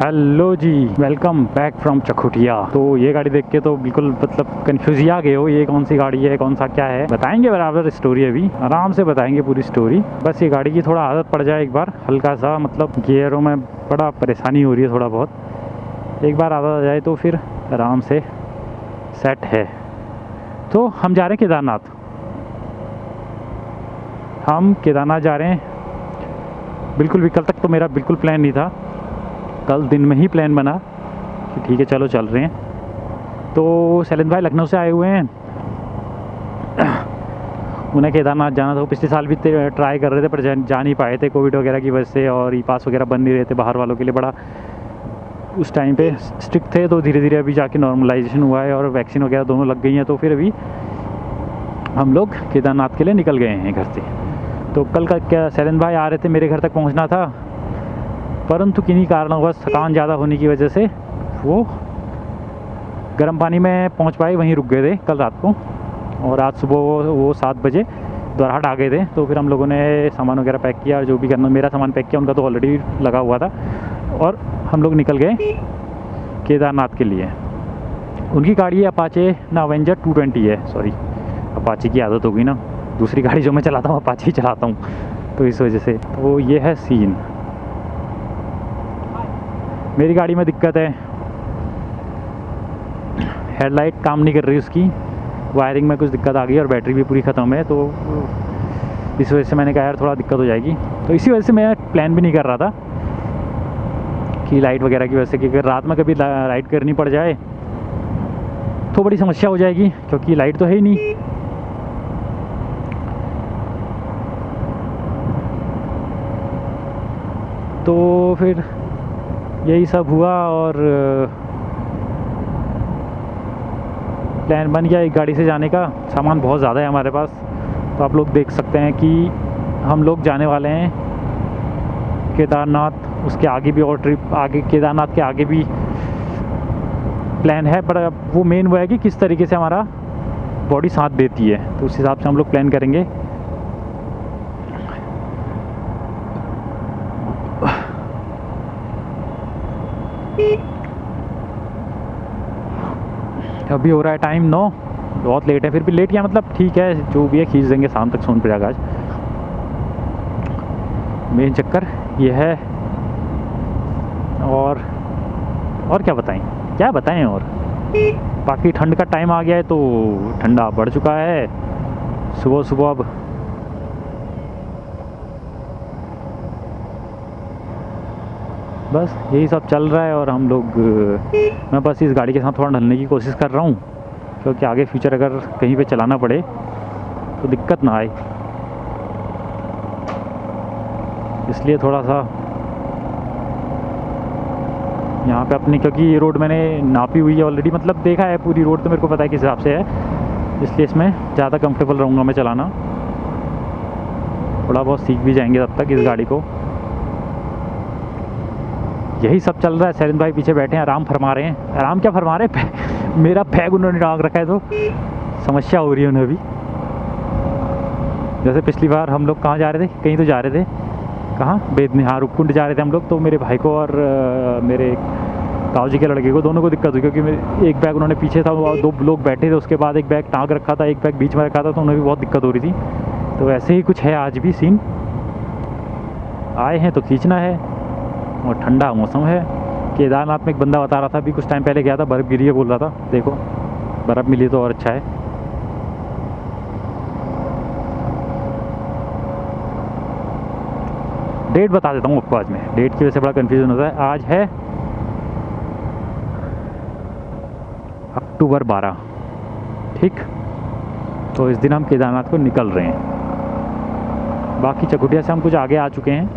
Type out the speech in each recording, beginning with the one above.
Hello ji, welcome back from Chaukhutia. तो ये गाड़ी देख के तो बिल्कुल मतलब कंफ्यूज ही आ गए हो, ये कौन सी गाड़ी है, कौन सा क्या है। बताएंगे बराबर स्टोरी, अभी आराम से बताएंगे पूरी स्टोरी। बस ये गाड़ी की थोड़ा आदत पड़ जाए एक बार, हल्का सा मतलब गियरों में बड़ा परेशानी हो रही है थोड़ा बहुत। एक बार आदत आ जाए तो फिर आराम से सेट है। तो हम जा रहे हैं केदारनाथ। हम केदारनाथ जा रहे हैं। बिल्कुल भी कल तक तो मेरा बिल्कुल प्लान नहीं था, कल दिन में ही प्लान बना कि ठीक है चलो चल रहे हैं। तो शैलेंद्र भाई लखनऊ से आए हुए हैं, उन्हें केदारनाथ जाना था। वो पिछले साल भी ट्राई कर रहे थे पर जा नहीं पाए थे कोविड वगैरह की वजह से, और ई पास वगैरह बन नहीं रहे थे बाहर वालों के लिए, बड़ा उस टाइम पे स्ट्रिक्ट थे। तो धीरे धीरे अभी जाके नॉर्मलाइजेशन हुआ है और वैक्सीन वगैरह दोनों लग गई हैं। तो फिर अभी हम लोग केदारनाथ के लिए निकल गए हैं घर से। तो कल का क्या शैलेंद्र भाई आ रहे थे, मेरे घर तक पहुँचना था, परंतु किन्हीं कारणवश थकान ज़्यादा होने की वजह से वो गर्म पानी में पहुंच पाए, वहीं रुक गए थे कल रात को। और आज सुबह वो 7 बजे द्वारहाट आ गए थे। तो फिर हम लोगों ने सामान वगैरह पैक किया, और जो भी करना मेरा सामान पैक किया, उनका तो ऑलरेडी लगा हुआ था। और हम लोग निकल गए केदारनाथ के लिए। उनकी गाड़ी है अपाचे ना, अवेंजर 220 है। सॉरी, अपाचे की आदत हो गई ना, दूसरी गाड़ी जो मैं चलाता हूँ अपाचे ही चलाता हूँ, तो इस वजह से। तो ये है सीन। मेरी गाड़ी में दिक्कत है, हेडलाइट काम नहीं कर रही, उसकी वायरिंग में कुछ दिक्कत आ गई और बैटरी भी पूरी ख़त्म है। तो इस वजह से मैंने कहा यार थोड़ा दिक्कत हो जाएगी। तो इसी वजह से मैं प्लान भी नहीं कर रहा था कि लाइट वगैरह की वजह से, कि अगर रात में कभी राइड करनी पड़ जाए तो बड़ी समस्या हो जाएगी, क्योंकि लाइट तो है ही नहीं। तो फिर यही सब हुआ और प्लान बन गया एक गाड़ी से जाने का। सामान बहुत ज़्यादा है हमारे पास, तो आप लोग देख सकते हैं कि हम लोग जाने वाले हैं केदारनाथ। उसके आगे भी और ट्रिप, आगे केदारनाथ के आगे भी प्लान है, पर वो मेन वो है कि किस तरीके से हमारा बॉडी साथ देती है, तो उस हिसाब से हम लोग प्लान करेंगे। अभी हो रहा है टाइम 9, बहुत लेट है। फिर भी लेट या मतलब ठीक है, जो भी है खींच देंगे, शाम तक सोनप्रयाग आज। मेन चक्कर ये है। और क्या बताएं और बाकी ठंड का टाइम आ गया है, तो ठंडा बढ़ चुका है सुबह सुबह। अब बस यही सब चल रहा है। और हम लोग, मैं बस इस गाड़ी के साथ थोड़ा ढलने की कोशिश कर रहा हूँ, क्योंकि आगे फ्यूचर अगर कहीं पे चलाना पड़े तो दिक्कत ना आए, इसलिए थोड़ा सा यहाँ पे अपनी, क्योंकि ये रोड मैंने नापी हुई है ऑलरेडी, मतलब देखा है पूरी रोड, तो मेरे को पता है किस हिसाब से है, इसलिए इसमें ज़्यादा कंफर्टेबल रहूँगा मैं चलाना। थोड़ा बहुत सीख भी जाएंगे तब तक इस गाड़ी को। यही सब चल रहा है। शैलेंद्र भाई पीछे बैठे हैं, आराम फरमा रहे हैं। आराम क्या फरमा रहे हैं, मेरा बैग उन्होंने टांग रखा है, तो समस्या हो रही है उन्हें अभी। जैसे पिछली बार हम लोग कहाँ जा रहे थे, कहीं तो जा रहे थे, कहाँ, बेदनी, हाँ रूपकुंड जा रहे थे हम लोग। तो मेरे भाई को और मेरे ताऊ जी के लड़के को, दोनों को दिक्कत हुई, क्योंकि एक बैग उन्होंने पीछे था, 2 लोग बैठे थे, उसके बाद एक बैग टांग रखा था, एक बैग बीच में रखा था, तो उन्हें भी बहुत दिक्कत हो रही थी। तो ऐसे ही कुछ है आज भी सीन। आए हैं तो खींचना है, और ठंडा मौसम है। केदारनाथ में एक बंदा बता रहा था, अभी कुछ टाइम पहले गया था, बर्फ़ गिरी है बोल रहा था। देखो बर्फ़ मिली तो और अच्छा है। डेट बता देता हूँ आपको, आज मैं डेट की वजह से बड़ा कन्फ्यूजन होता है। आज है अक्टूबर 12, ठीक। तो इस दिन हम केदारनाथ को निकल रहे हैं। बाकी चकुटिया से हम कुछ आगे आ चुके हैं।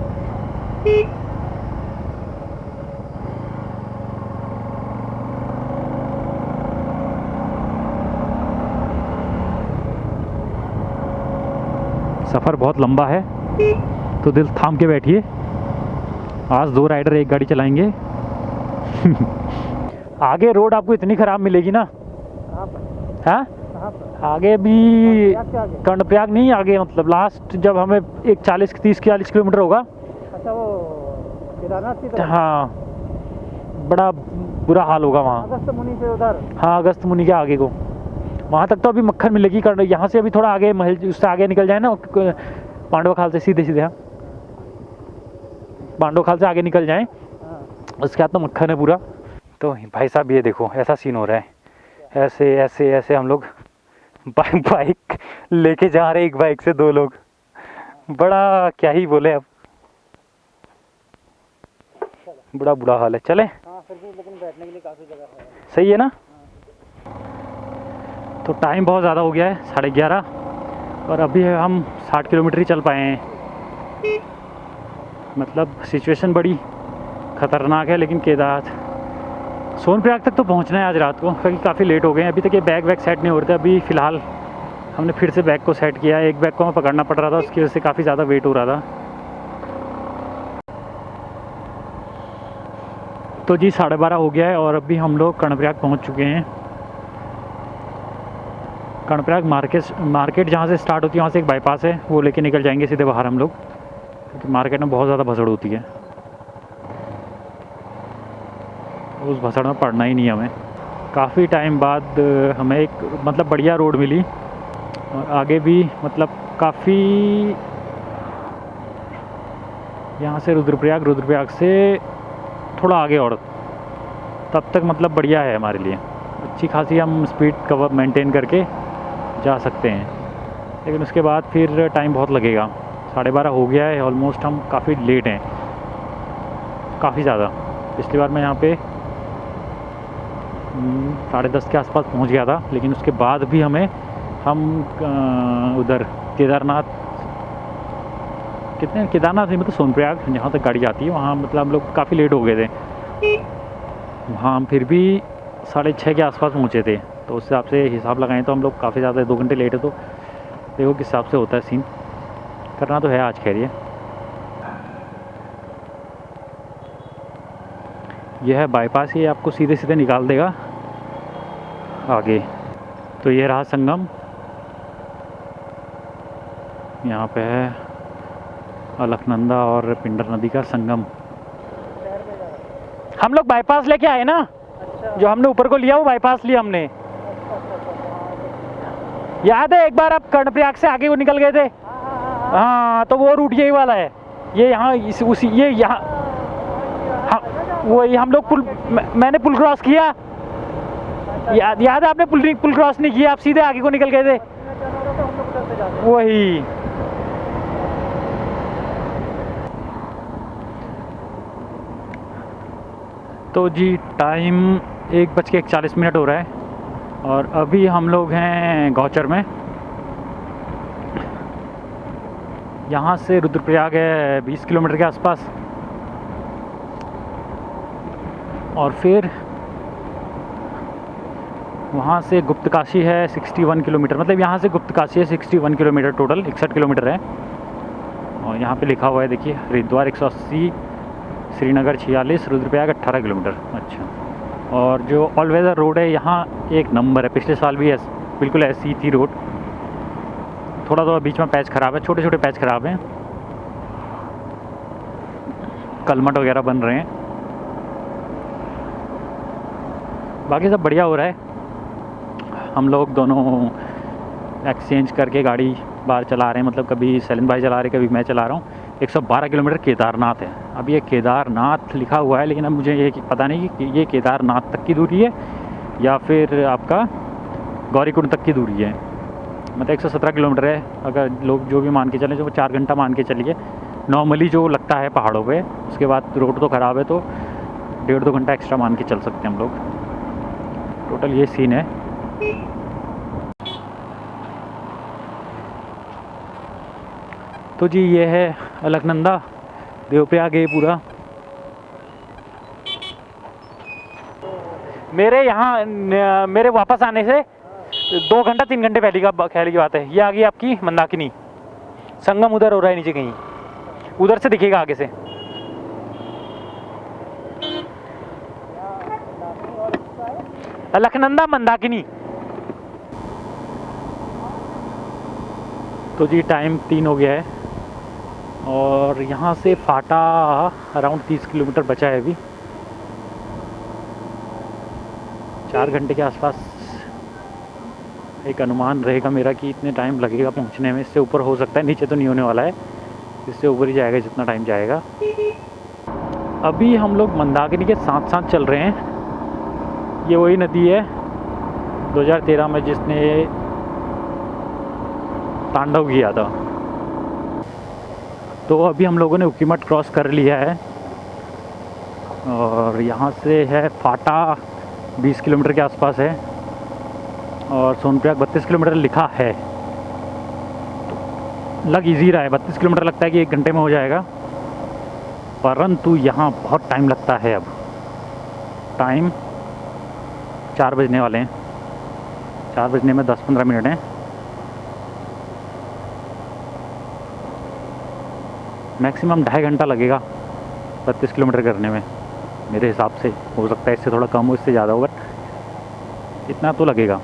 सफ़र बहुत लंबा है, तो दिल थाम के बैठिए। आज 2 राइडर एक गाड़ी चलाएंगे। आगे रोड आपको इतनी ख़राब मिलेगी ना, हाँ आगे भी कर्णप्रयाग नहीं, आगे मतलब लास्ट जब हमें एक 40-30-40 किलोमीटर होगा। अच्छा, वो केदारनाथ की तरफ? हाँ, बड़ा बुरा हाल होगा वहाँ। अगस्त मुनि से उधर, हाँ अगस्त मुनि के आगे को, वहाँ तक तो अभी मक्खन मिलेगी। यहाँ से अभी थोड़ा आगे महल उससे आगे निकल जाए ना, पांडव खाल से सीधे सीधे, हाँ पांडव खाल से आगे निकल जाएं, उसके बाद तो मक्खन है पूरा। तो भाई साहब ये देखो ऐसा सीन हो रहा है, ऐसे ऐसे ऐसे हम लोग बाइक लेके जा रहे, एक बाइक से 2 लोग, बड़ा क्या ही बोले अब, बड़ा बुरा हाल है। चले फिर भी लेकिन बैठने के लिए काफ़ी जगह है। सही है ना। तो टाइम बहुत ज़्यादा हो गया है, 11:30, और अभी हम 60 किलोमीटर ही चल पाए हैं। मतलब सिचुएशन बड़ी ख़तरनाक है। लेकिन सोनप्रयाग तक तो पहुंचना है आज रात को, क्योंकि काफ़ी लेट हो गए हैं। अभी तक ये बैग वैग सेट नहीं हो रहे थे। अभी फ़िलहाल हमने फिर से बैग को सेट किया है। एक बैग को हमें पकड़ना पड़ रहा था, उसकी वजह से काफ़ी ज़्यादा वेट हो रहा था। तो जी 12:30 हो गया है और अभी हम लोग कर्णप्रयाग पहुंच चुके हैं। कर्णप्रयाग मार्केट जहाँ से स्टार्ट होती है वहाँ से एक बाईपास है, वो लेके निकल जाएंगे सीधे बाहर हम लोग, क्योंकि मार्केट में बहुत ज़्यादा भसड़ होती है। उस भसड़ में पड़ना ही नहीं हमें। काफ़ी टाइम बाद हमें एक मतलब बढ़िया रोड मिली, और आगे भी मतलब काफ़ी, यहाँ से रुद्रप्रयाग से थोड़ा आगे और तब तक मतलब बढ़िया है हमारे लिए, अच्छी खासी हम स्पीड कवर मेंटेन करके जा सकते हैं। लेकिन उसके बाद फिर टाइम बहुत लगेगा। 12:30 हो गया है ऑलमोस्ट, हम काफ़ी लेट हैं, काफ़ी ज़्यादा। पिछली बार मैं यहाँ पे 10:30 के आसपास पहुँच गया था, लेकिन उसके बाद भी हम उधर केदारनाथ नहीं मतलब सोनप्रयाग जहाँ तक गाड़ी जाती है वहाँ मतलब हम लोग काफ़ी लेट हो गए थे। वहाँ हम फिर भी 6:30 के आसपास पहुँचे थे। तो उस हिसाब से हिसाब लगाएं तो हम लोग काफ़ी ज़्यादा 2 घंटे लेट है। तो देखो किस हिसाब से होता है सीन, करना तो है आज। खैर यह है बाईपास, ये आपको सीधे सीधे निकाल देगा आगे। तो ये रहा संगम, यहाँ पे है अलकनंदा और पिंडर नदी का संगम। हम लोग बाईपास लेके आए ना। अच्छा। जो हमने ऊपर को लिया वो बाईपास लिया हमने। याद है एक बार आप कर्णप्रयाग से आगे वो निकल गए थे। हाँ तो वो रूट यही वाला है। ये यहाँ ये यहाँ वो हम लोग मैंने पुल क्रॉस किया। याद है आपने पुल क्रॉस नहीं किया, आप सीधे आगे को निकल गए थे। वही तो जी टाइम 1:41 हो रहा है और अभी हम लोग हैं गौचर में। यहाँ से रुद्रप्रयाग है 20 किलोमीटर के आसपास, और फिर वहाँ से गुप्तकाशी है 61 किलोमीटर। मतलब यहाँ से गुप्तकाशी है 61 किलोमीटर, टोटल 61 किलोमीटर है। और यहाँ पे लिखा हुआ है देखिए, हरिद्वार 180, श्रीनगर 46, रुद्रप्रयाग 18 किलोमीटर। अच्छा, और जो ऑल वेदर रोड है यहाँ एक नंबर है। पिछले साल भी बिल्कुल ऐसी थी रोड। थोड़ा तो बीच में पैच ख़राब है, छोटे छोटे पैच ख़राब हैं, कलमट वगैरह बन रहे हैं, बाकी सब बढ़िया हो रहा है। हम लोग दोनों एक्सचेंज करके गाड़ी बाहर चला रहे हैं, मतलब कभी सैलिम भाई चला रहे, कभी मैं चला रहा हूँ। 112 किलोमीटर केदारनाथ है। अब ये केदारनाथ लिखा हुआ है, लेकिन अब मुझे ये पता नहीं कि ये केदारनाथ तक की दूरी है या फिर आपका गौरीकुंड तक की दूरी है। मतलब 117 किलोमीटर है। अगर लोग जो भी मान के चलें, जो 4 घंटा मान के चलिए नॉर्मली जो लगता है पहाड़ों पे। उसके बाद रोड तो ख़राब है, तो 1.5-2 घंटा एक्स्ट्रा मान के चल सकते हैं हम लोग। टोटल ये सीन है। तो जी ये है अलकनंदा, देवप्रयाग है पूरा। मेरे वापस आने से 2 घंटा 3 घंटे पहले का ख्याल की बात है। ये आ गई आपकी मंदाकिनी। संगम उधर हो रहा है नीचे कहीं, उधर से दिखेगा आगे से। अलकनंदा मंदाकिनी। तो जी टाइम 3 हो गया है और यहाँ से फाटा अराउंड 30 किलोमीटर बचा है अभी। 4 घंटे के आसपास एक अनुमान रहेगा मेरा कि इतने टाइम लगेगा पहुंचने में। इससे ऊपर हो सकता है, नीचे तो नहीं होने वाला है, इससे ऊपर ही जाएगा जितना टाइम जाएगा। अभी हम लोग मंदाकिनी के साथ साथ चल रहे हैं। ये वही नदी है 2013 में जिसने तांडव किया था। तो अभी हम लोगों ने उकीमठ क्रॉस कर लिया है और यहाँ से है फाटा 20 किलोमीटर के आसपास है और सोनप्रयाग 32 किलोमीटर लिखा है। तो लग इजी रहा है, 32 किलोमीटर लगता है कि 1 घंटे में हो जाएगा, परंतु यहाँ बहुत टाइम लगता है। अब टाइम 4 बजने वाले हैं, 4 बजने में 10-15 मिनट हैं। मैक्सिमम 2.5 घंटा लगेगा 32 किलोमीटर करने में मेरे हिसाब से। हो सकता है इससे थोड़ा कम हो, इससे ज़्यादा हो, बट इतना तो लगेगा।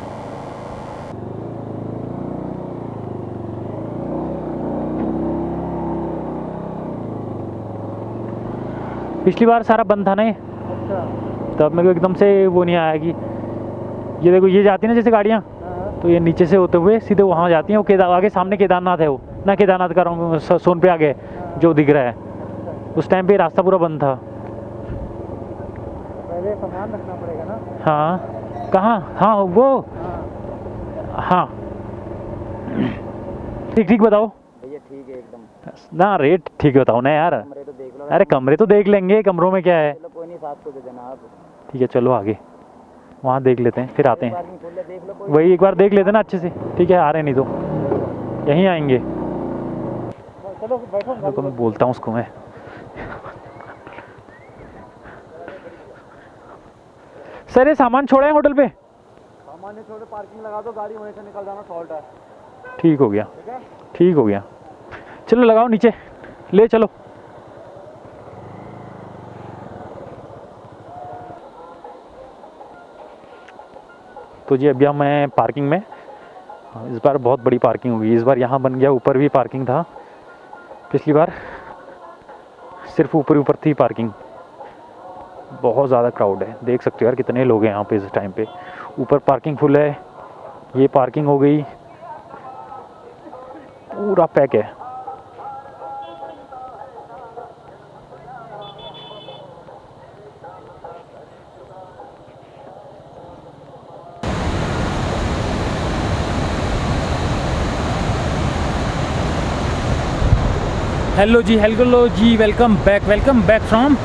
पिछली बार सारा बंद था नहीं, अच्छा। तब मेरे को एकदम से वो नहीं आया कि ये देखो ये जाती है ना जैसे गाड़ियाँ, तो ये नीचे से होते हुए सीधे वहाँ जाती हैं। वो आगे सामने केदारनाथ है, वो ना केदारनाथ का रहा हूँ, सोनप्रयाग है जो दिख रहा है। उस टाइम पे रास्ता पूरा बंद था। पहले सामान रखना पड़ेगा ना। हाँ कहाँ, हाँ वो, हाँ ठीक बताओ भैया, ठीक है एकदम ना, रेट ठीक बताओ ना यार। कमरे तो देख लो। अरे कमरे तो देख लेंगे, कमरों में क्या है। चलो कोई नहीं, 700 दे देना आप। ठीक है चलो आगे वहाँ देख लेते हैं, फिर आते हैं। पार्किंग फुल है, देख लो कोई। वही एक बार देख लेते हैं ना अच्छे से। ठीक है आ रहे नहीं तो यहीं आएंगे। चलो बैठो। तो मैं बोलता हूँ उसको मैं। सर ये सामान छोड़े हैं होटल पे? सामान नहीं छोड़े, पार्किंग लगा दो, गाड़ी वहीं से निकल जाना, सॉल्ट है। ठीक हो गया, ठीक है। ठीक हो गया। चलो लगाओ नीचे, ले चलो। तो जी अभी हम हैं पार्किंग में। इस बार बहुत बड़ी पार्किंग होगी, इस बार यहाँ बन गया, ऊपर भी पार्किंग था। पिछली बार सिर्फ ऊपर थी पार्किंग। बहुत ज़्यादा क्राउड है, देख सकते हो यार कितने लोग हैं यहाँ पे इस टाइम पे। ऊपर पार्किंग फुल है, ये पार्किंग हो गई, पूरा पैक है। Hello ji, welcome back from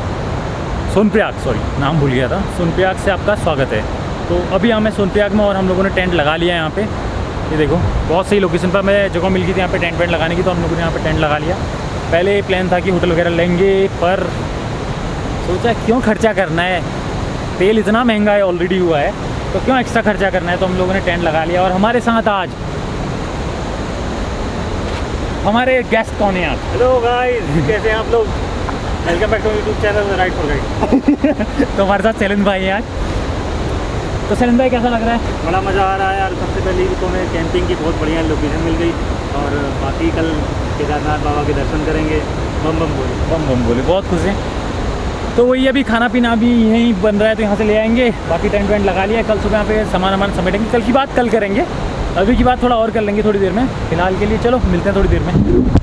Sonprayag. Sorry नाम भूल गया था। सोनप्रयाग से आपका स्वागत है। तो अभी हम हैं सोनप्रयाग में और हम लोगों ने टेंट लगा लिया है यहाँ पे। ये देखो बहुत सही लोकेशन पर मैं जगह मिल गई थी यहाँ पे टेंट लगाने की, तो हम लोगों ने यहाँ पे टेंट लगा लिया। पहले प्लान था कि होटल वगैरह लेंगे, पर सोचा क्यों खर्चा करना है, तेल इतना महंगा है ऑलरेडी हुआ है, तो क्यों एक्स्ट्रा खर्चा करना है। तो हम लोगों ने टेंट लगा लिया। और हमारे साथ आज हमारे गेस्ट कौन है आज? हेलो गाइस, कैसे हैं आप लोग? Welcome back to YouTube channel ride for guide. तो हमारे साथ सैलन भाई हैं आज। तो सैलन भाई कैसा लग रहा है? बड़ा मज़ा आ रहा है यार। सबसे पहले तो हमें कैंपिंग की बहुत बढ़िया लोकेशन मिल गई, और बाकी कल केदारनाथ बाबा के दर्शन करेंगे। बम बम बोले बहुत खुश हैं। तो वही अभी खाना पीना भी यहीं बन रहा है, तो यहाँ से ले आएंगे। बाकी टेंट वेंट लगा लिया, कल सुबह यहाँ पे सामान समेटेंगे। कल की बात कल करेंगे, अभी की बात थोड़ा और कर लेंगे थोड़ी देर में। फिलहाल के लिए चलो मिलते हैं थोड़ी देर में।